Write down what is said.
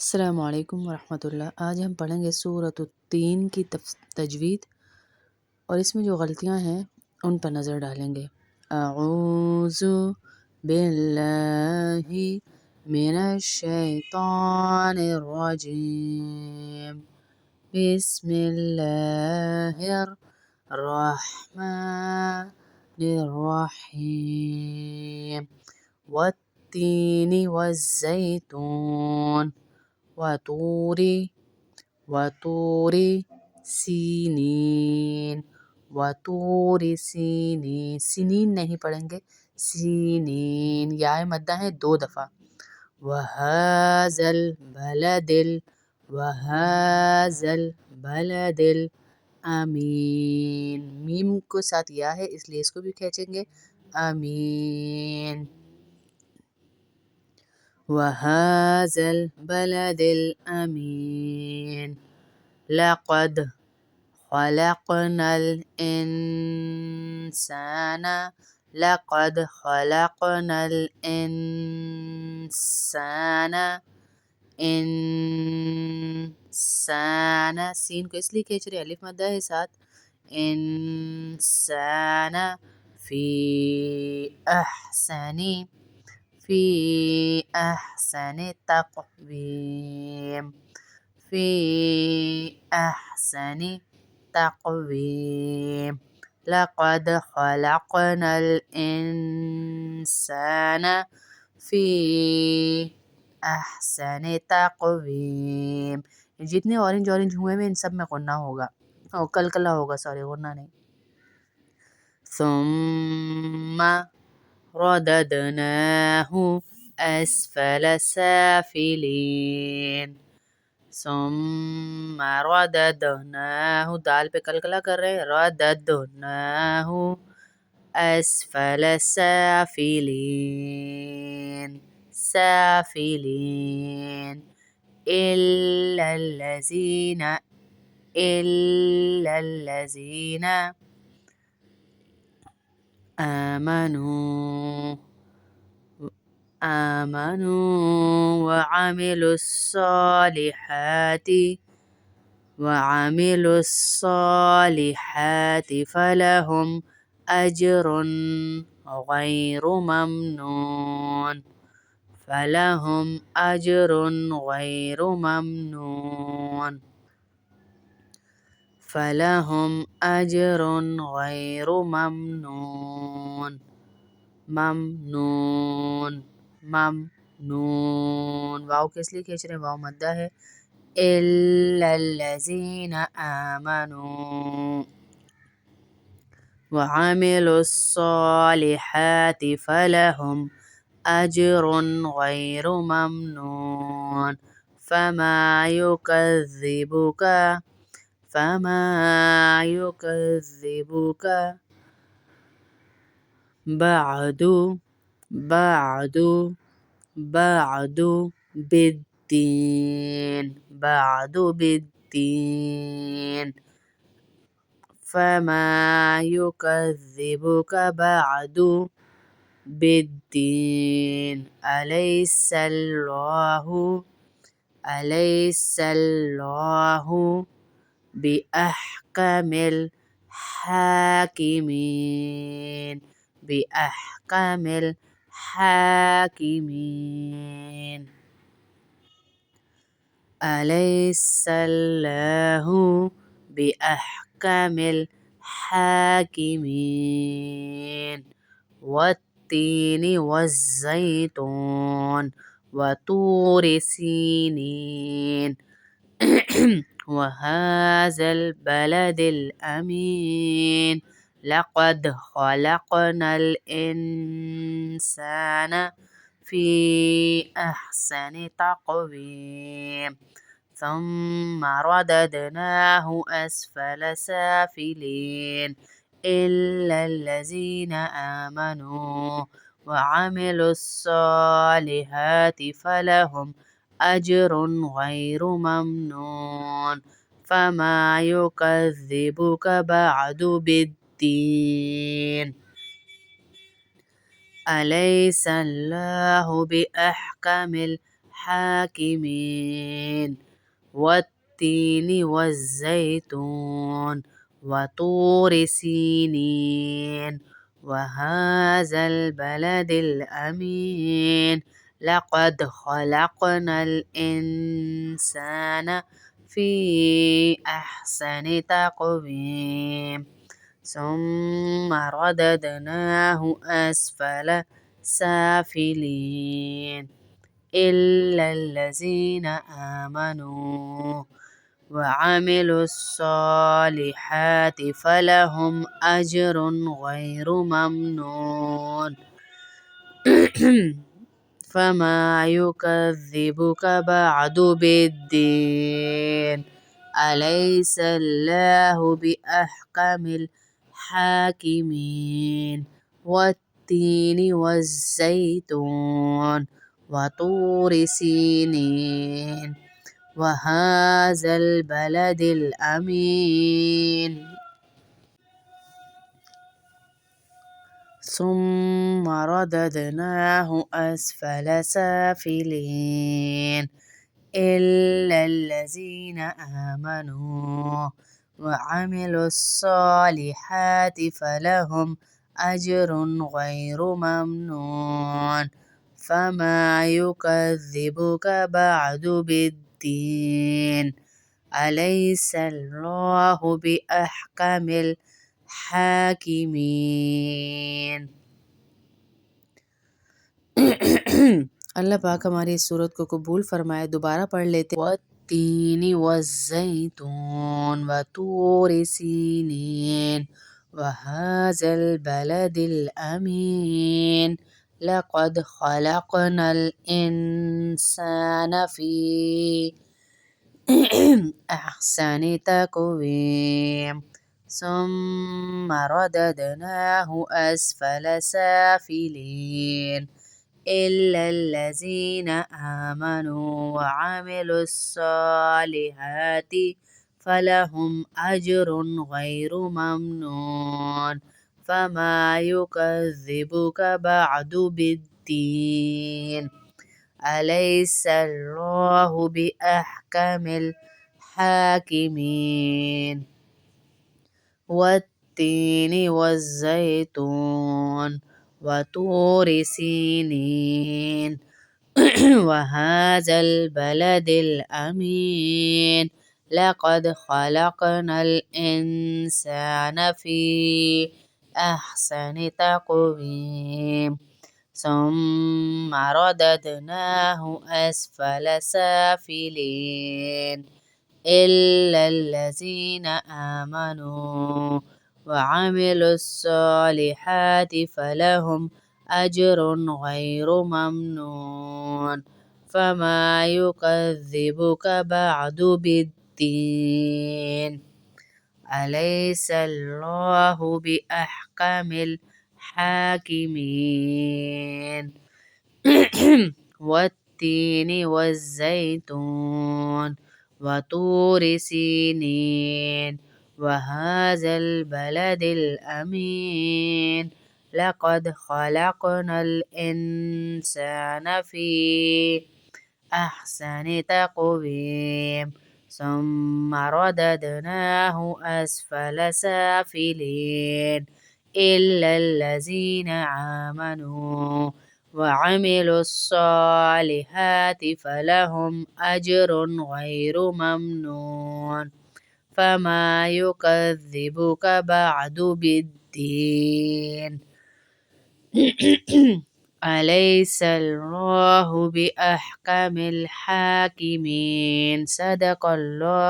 अस्सलामु अलैकुम वरहमतुल्लाह। आज हम पढ़ेंगे सूरत तीन की तजवीद और इसमें जो गलतियां हैं उन पर नज़र डालेंगे। अऊज़ु बिल्लाहि मिनश शैतानिर रजीम। बिस्मिल्लाहिर रहमानिर रहीम। वत्तीनी वज़्ज़ैतून वतूरी वतूरी सीनीन वतूरी सीनीन। सीनीन नहीं पढ़ेंगे, सीनीन। याए मद्दा है 2 दफ़ा। वहाज़ल बलदिल अमीन। मीम को साथ या है इसलिए इसको भी खींचेंगे, अमीन। वहाज़ल बलदिल अमीन। लक़द खलक़नल इंसाना लक़द खलक़नल इंसाना इंसाना। सीन को इसलिए खींच रहे अलिफ मद्दा है साथ। इंसाना फी अहसनी फी अहसनि तक़वीम फी अहसनि तक़वीम। लक़द खलक़नल इंसाना फी अहसनि तक़वीम। जितने ऑरेंज ऑरेंज हुए में इन सब में गुन्ना होगा और कलकला होगा, सॉरी गुन्ना नहीं। सुम्मा रददनाहु अस्फल साफिलीन। सुम्मा रददनाहु, दाल पे कलकला कर रहे हैं, रददनाहु अस्फल साफिलीन साफिलीन। इल्लल्लज़ीना आमनू वअमिलुस्सालिहाति फलहुम अज्रुन गैरु ममनून फलहुम अज्रुन गैरु ममनून फलहुम अज्रुन गैरु ममनून ममनून ममनून। वाव किस लिए खींच रहे हैं, वाव मद्दा है। इल्लल्लज़ीना आमनू वअमिलुस्सालिहाति फलहुम अज्रुन गैरु ममनून फमा युकज़्ज़िबुका बअदु बिद्दीन फमा युकज़्ज़िबुका बअदु बिद्दीन। अलैहिस्सल्लाहु बिअहकमिल हाकिमीन बिअहकमिल हाकिमीन। अलैहिस्सल्लाहु बिअहकमिल हाकिमीन। वत्तीनी वज़्ज़ैतून वतूरि सीनीन वहाज़ल बलदिल अमीन। लक़द खलक़नल इंसाना फी अहसनि तक़वीम सुम्मा रददनाहु अस्फल साफिलीन। इल्लल्लज़ीना आमनू वअमिलुस्सालिहाति फलहुम अज्रुन गैरु ममनून फमा युकज़्ज़िबुका बअदु बिद्दीन। अलैहिस्सल्लाहु बिअहकमिल الحاكمين والتين والزيتون وطور سينين وهذا البلد الأمين لقد خلقنا الإنسان في أحسن تقويم ثم رددناه أسفل سافلين إلا الذين آمنوا وعملوا الصالحات فلهم أجر غير ممنون فما يكذبك بعد بالدين أليس الله بأحكم الحاكمين والتين والزيتون وطور سينين وهذا البلد الأمين ثم رددناه أسفل سافلين إلا الذين آمنوا وعملوا الصالحات فلهم أجر غير ممنون فما يكذبك بعد بالدين أليس الله بأحكم الحاكمين अल्लाह पाक हमारी इस सूरत को कबूल फरमाए। दोबारा पढ़ लेते वत्तीनी वज़्ज़ैतून वतूर सीनीन वहाज़ल बलदिल अमीन लक़द खलक़नल इंसान फ़ी अहसनि तक़वीम ثم رددناه أسفل سافلين إلا الذين آمنوا وعملوا الصالحات فلهم أجر غير ممنون فما يكذبك بعد بالدين أليس الله بأحكم الحاكمين والتين والزيتون وطور سينين وهذا البلد الأمين لقد خلقنا الإنسان في أحسن تقويم ثم رددناه أسفل سافلين إلا الذين آمنوا وعملوا الصالحات فلهم أجر غير ممنون فما يكذبك بعد بالدين أليس الله بأحكم الحاكمين والتين والزيتون وطور سينين وهذا البلد الأمين لقد خلقنا الإنسان في أحسن تقويم ثم رددناه أسفل سافلين إلا الذين آمنوا وعملوا الصالحات فلهم أجر غير ممنون فما يكذبك بعد بالدين أليس الله بأحكم الحاكمين صدق الله